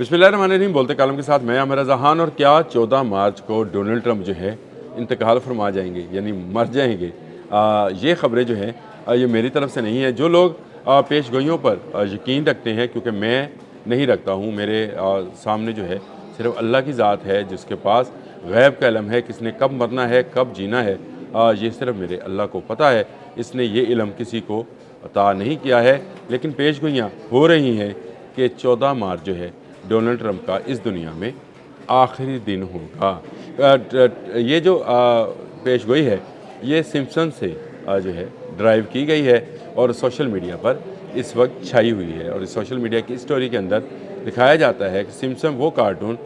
बिस्मिल्लाहिर्रहमानिर्रहीम। बोलते कालम के साथ मैं आमिर रज़ा खान। और क्या 14 मार्च को डोनाल्ड ट्रंप जो है इंतकाल फरमा जाएंगे, यानी मर जाएंगे। ये ख़बरें जो हैं ये मेरी तरफ से नहीं है। जो लोग पेश गोइयों पर यकीन रखते हैं, क्योंकि मैं नहीं रखता हूँ, मेरे सामने जो है सिर्फ अल्लाह की ज़ात है जिसके पास गैब का इल्म है। किसने कब मरना है, कब जीना है, ये सिर्फ मेरे अल्लाह को पता है। इसने ये इल्म किसी को अता नहीं किया है। लेकिन पेश गोइयाँ हो रही हैं कि 14 मार्च जो है डोनाल्ड ट्रंप का इस दुनिया में आखिरी दिन होगा। ये जो पेश गोई है ये सिम्पसन से जो है ड्राइव की गई है और सोशल मीडिया पर इस वक्त छाई हुई है। और इस सोशल मीडिया की स्टोरी के अंदर दिखाया जाता है कि सिम्पसन वो कार्टून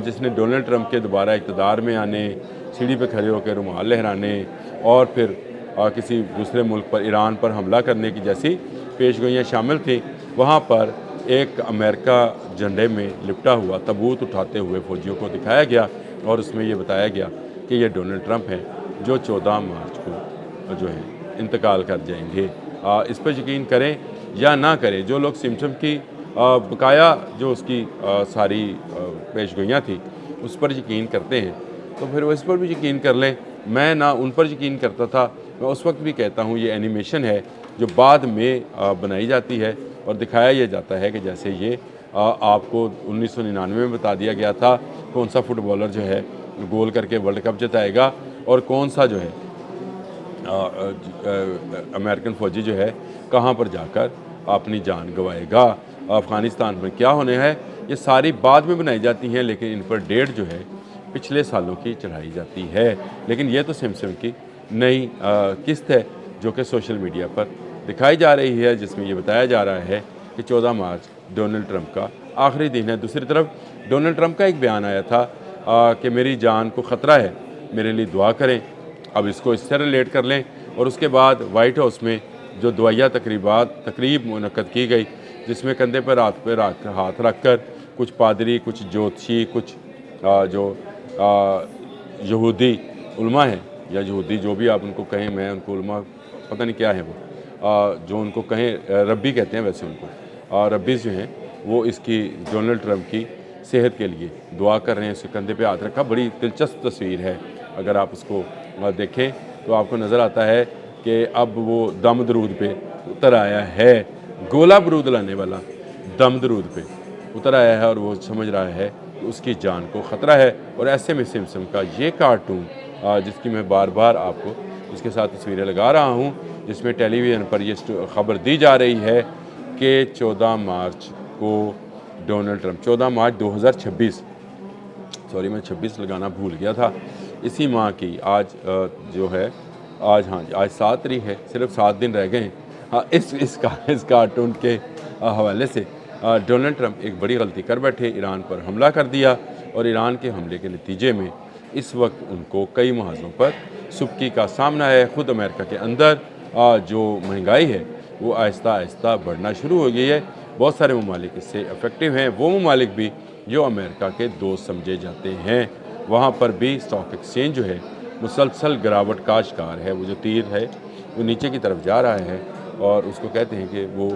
जिसने डोनाल्ड ट्रंप के दोबारा इक़्तिदार में आने, सीढ़ी पे खड़े होकर रुमाल लहराने और फिर किसी दूसरे मुल्क पर, ईरान पर हमला करने की जैसी पेश गोइयाँ शामिल थी। वहाँ पर एक अमेरिका झंडे में लिपटा हुआ तबूत उठाते हुए फ़ौजियों को दिखाया गया और उसमें ये बताया गया कि ये डोनाल्ड ट्रंप हैं जो 14 मार्च को जो है इंतकाल कर जाएंगे। इस पर यकीन करें या ना करें, जो लोग सिम्पसन की बकाया जो उसकी सारी पेश गोइयाँ थी उस पर यकीन करते हैं तो फिर वो इस पर भी यकीन कर लें। मैं ना उन पर यकीन करता था, मैं उस वक्त भी कहता हूँ ये एनिमेशन है जो बाद में बनाई जाती है और दिखाया यह जाता है कि जैसे ये आपको 1999 में बता दिया गया था कौन सा फुटबॉलर जो है गोल करके वर्ल्ड कप जिताएगा और कौन सा जो है अमेरिकन फ़ौजी जो है कहाँ पर जाकर अपनी जान गंवाएगा, अफ़गानिस्तान में क्या होने है, ये सारी बाद में बनाई जाती हैं। लेकिन इन पर डेट जो है पिछले सालों की चढ़ाई जाती है। लेकिन ये तो सिम्पसन की नई किस्त है जो कि सोशल मीडिया पर दिखाई जा रही है, जिसमें ये बताया जा रहा है कि 14 मार्च डोनाल्ड ट्रंप का आखिरी दिन है। दूसरी तरफ डोनाल्ड ट्रंप का एक बयान आया था कि मेरी जान को ख़तरा है, मेरे लिए दुआ करें। अब इसको इससे रिलेट कर लें। और उसके बाद वाइट हाउस में जो दुआया तकरीब मुनक़्क़द की गई, जिसमें कंधे पर हाथ रख कर कुछ पादरी, कुछ ज्योतिषी, कुछ जो यहूदी उलमा हैं या यहूदी जो भी आप उनको कहें, मैं उनको उलमा पता नहीं क्या है वो, जो उनको कहें रब्बी कहते हैं वैसे उनको, रब्बीज़ जो हैं वो इसकी डोनाल्ड ट्रंप की सेहत के लिए दुआ कर रहे हैं। इसके कंधे पे हाथ रखा। बड़ी दिलचस्प तस्वीर है। अगर आप उसको देखें तो आपको नज़र आता है कि अब वो दम दरूद पे उतर आया है, गोला बरूद लाने वाला दम दरूद पे उतर आया है और वो समझ रहा है कि उसकी जान को ख़तरा है। और ऐसे में सिम्पसन का ये कार्टून जिसकी मैं बार बार आपको इसके साथ तस्वीरें लगा रहा हूँ, जिसमें टेलीविज़न पर ये ख़बर दी जा रही है कि 14 मार्च को डोनाल्ड ट्रंप, 14 मार्च 2026, सॉरी मैं 26 लगाना भूल गया था, इसी माह की आज जो है आज, हाँ आज 7 तारीख है, सिर्फ 7 दिन रह गए हैं। हाँ, इस कार्टून के हवाले से डोनाल्ड ट्रंप एक बड़ी गलती कर बैठे, ईरान पर हमला कर दिया और ईरान के हमले के नतीजे में इस वक्त उनको कई महाज़ों पर सुबकी का सामना है। ख़ुद अमेरिका के अंदर जो महंगाई है वो आहिस्ता आहिस्ता बढ़ना शुरू हो गई है। बहुत सारे ममालिक इससे इफ़ेक्टिव हैं, वो ममालिक भी जो अमेरिका के दोस्त समझे जाते हैं। वहाँ पर भी स्टॉक एक्सचेंज जो है मुसलसल गिरावट का शिकार है। वो जो तीर है वो नीचे की तरफ जा रहा है और उसको कहते हैं कि वो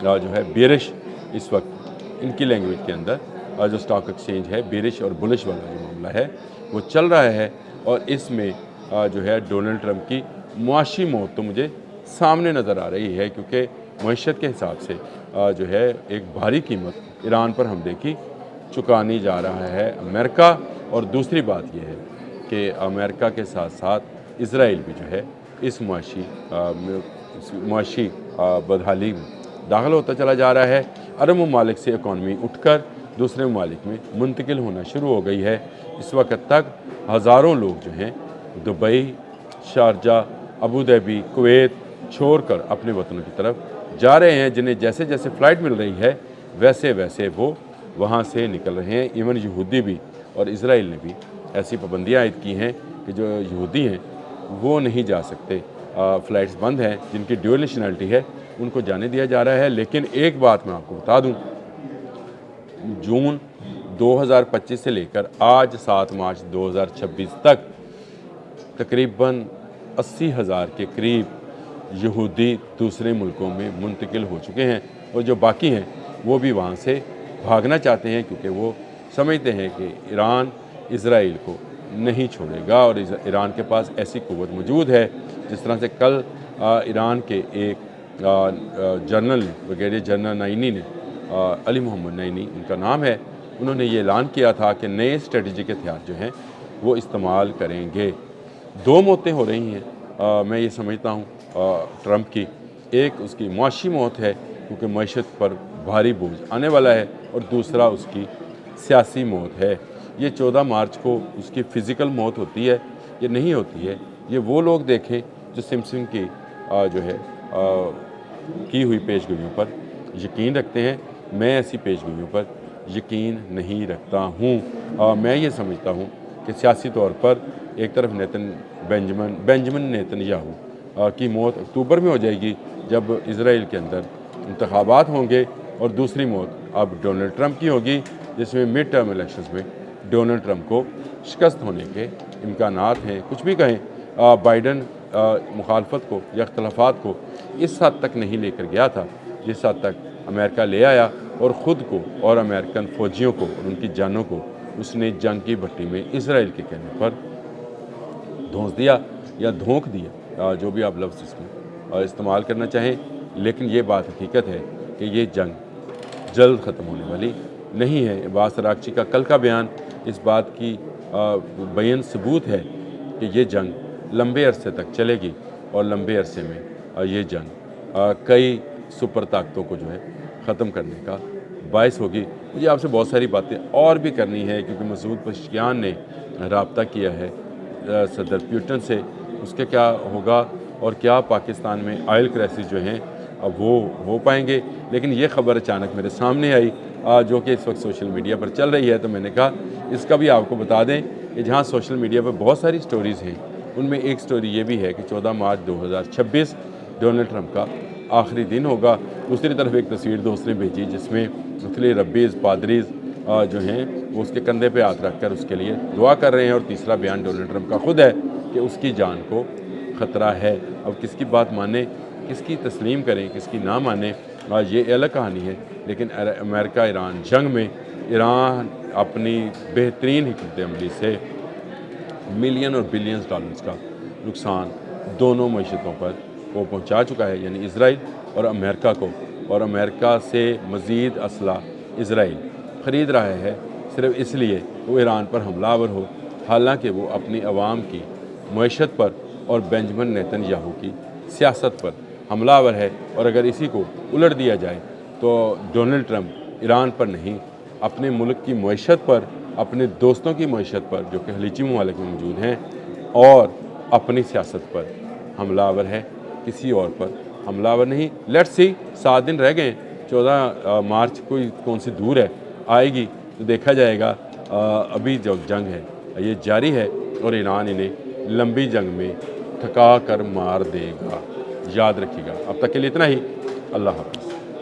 जो है बेरिश, इस वक्त इनकी लैंग्वेज के अंदर जो स्टॉक एक्सचेंज है बेरिश और बुलिश वाला जो मामला है वो चल रहा है। और इसमें जो है डोनाल्ड ट्रंप की मुआशी मौत तो मुझे सामने नज़र आ रही है, क्योंकि मईशत के हिसाब से जो है एक भारी कीमत ईरान पर हमले की चुकानी जा रहा है अमेरिका। और दूसरी बात यह है कि अमेरिका के साथ साथ इसराइल भी जो है इस मुआशी बदहाली में दाखिल होता चला जा रहा है। अरब ममालिक से इकॉनमी उठकर दूसरे ममालिक में मुंतकिल होना शुरू हो गई है। इस वक्त तक हज़ारों लोग जो हैं Dubai, Sharjah, Abu Dhabi, Kuwait छोड़कर अपने वतनों की तरफ जा रहे हैं। जिन्हें जैसे जैसे फ़्लाइट मिल रही है वैसे वैसे वो वहाँ से निकल रहे हैं। इवन यहूदी भी और इसराइल ने भी ऐसी पाबंदियाँ आयद की हैं कि जो यहूदी हैं वो नहीं जा सकते, फ़्लाइट्स बंद हैं। जिनकी ड्यूअल नेशनलिटी है उनको जाने दिया जा रहा है। लेकिन एक बात मैं आपको बता दूं, जून 2025 से लेकर आज 7 मार्च 2026 तक तकरीबन 80,000 के करीब यहूदी दूसरे मुल्कों में मुंतकिल हो चुके हैं और जो बाकी हैं वो भी वहाँ से भागना चाहते हैं, क्योंकि वो समझते हैं कि ईरान इसराइल को नहीं छोड़ेगा और ईरान के पास ऐसी क़ुव्वत मौजूद है। जिस तरह से कल ईरान के एक जनरल ने, ब्रिगेडियर जनरल नईनी ने, अली मोहम्मद नईनी उनका नाम है, उन्होंने ये ऐलान किया था कि नए स्ट्रेटजिक हथियार जो हैं वो इस्तेमाल करेंगे। दो मौतें हो रही हैं, मैं ये समझता हूँ ट्रंप की। एक उसकी मुआशी मौत है क्योंकि मईशत पर भारी बोझ आने वाला है, और दूसरा उसकी सियासी मौत है। ये 14 मार्च को उसकी फ़िज़िकल मौत होती है, ये नहीं होती है। ये वो लोग देखें जो सिम्पसन की जो है की हुई पेशगोइयों पर यकीन रखते हैं। मैं ऐसी पेशगोइयों पर यकीन नहीं रखता हूँ। मैं ये समझता हूँ कि सियासी तौर पर एक तरफ बेंजामिन नेतन्याहू की मौत अक्टूबर में हो जाएगी जब इसराइल के अंदर इंतखाबात होंगे, और दूसरी मौत अब डोनाल्ड ट्रंप की होगी, जिसमें मिड टर्म इलेक्शंस में डोनाल्ड ट्रंप को शिकस्त होने के इम्कानात हैं। कुछ भी कहें, बाइडन मुखालफत को या अख्तलाफात को इस हद तक नहीं लेकर गया था जिस हद तक अमेरिका ले आया, और ख़ुद को और अमेरिकन फ़ौजियों को और उनकी जानों को उसने जंग की भट्टी में इसराइल के कहने पर धोंस दिया या धोंक दिया, जो भी आप लफ्ज़ इसमें इस्तेमाल करना चाहें। लेकिन ये बात हकीकत है कि ये जंग जल्द ख़त्म होने वाली नहीं है। अब्बास अराग़ची का कल का बयान इस बात की बयान सबूत है कि ये जंग लंबे अरसे तक चलेगी, और लंबे अरसे में ये जंग कई सुपर ताकतों को जो है ख़त्म करने का बायस होगी। मुझे आपसे बहुत सारी बातें और भी करनी है, क्योंकि मसूद पशकियान ने रब्ता किया है सदर पुतिन से। उसके क्या होगा और क्या पाकिस्तान में ऑयल क्राइसिस जो हैं अब वो हो पाएंगे। लेकिन ये ख़बर अचानक मेरे सामने आई, जो कि इस वक्त सोशल मीडिया पर चल रही है, तो मैंने कहा इसका भी आपको बता दें कि जहाँ सोशल मीडिया पर बहुत सारी स्टोरीज़ हैं, उनमें एक स्टोरी ये भी है कि 14 मार्च 2026 डोनाल्ड ट्रंप का आखिरी दिन होगा। दूसरी तरफ एक तस्वीर दोस्त ने भेजी जिसमें मुख्तलिफ रब्बीज़ पादरीज़ जो हैं वो उसके कंधे पे हाथ रख कर उसके लिए दुआ कर रहे हैं, और तीसरा बयान डोनाल्ड ट्रंप का खुद है कि उसकी जान को ख़तरा है। अब किसकी बात माने, किसकी तस्लीम करें, किसकी ना माने, ये अलग कहानी है। लेकिन अमेरिका ईरान जंग में ईरान अपनी बेहतरीन हिकमत अमली से मिलियन और बिलियंस डॉलर्स का नुकसान दोनों मईशतों पर वो पहुंचा चुका है, यानी इसराइल और अमेरिका को। और अमेरिका से मज़ीद असला इसराइल ख़रीद रहा है सिर्फ़ इसलिए वो ईरान पर हमलावर हो, हालांकि वो अपनी आवाम की मईशत पर और बेंजामिन नेतन्याहू की सियासत पर हमलावर है। और अगर इसी को उलट दिया जाए तो डोनाल्ड ट्रंप ईरान पर नहीं, अपने मुल्क की मईशत पर, अपने दोस्तों की मईशत पर जो कि खलीजी ममालिक में मौजूद हैं, और अपनी सियासत पर हमलावर है, किसी और पर हमलावर नहीं। लेट्स सी, 7 दिन रह गए, 14 मार्च कोई कौन सी दूर है, आएगी तो देखा जाएगा। अभी जो जंग है ये जारी है, और ईरान इन्हें लंबी जंग में थका कर मार देगा, याद रखिएगा। अब तक के लिए इतना ही। अल्लाह हाफ़िज़।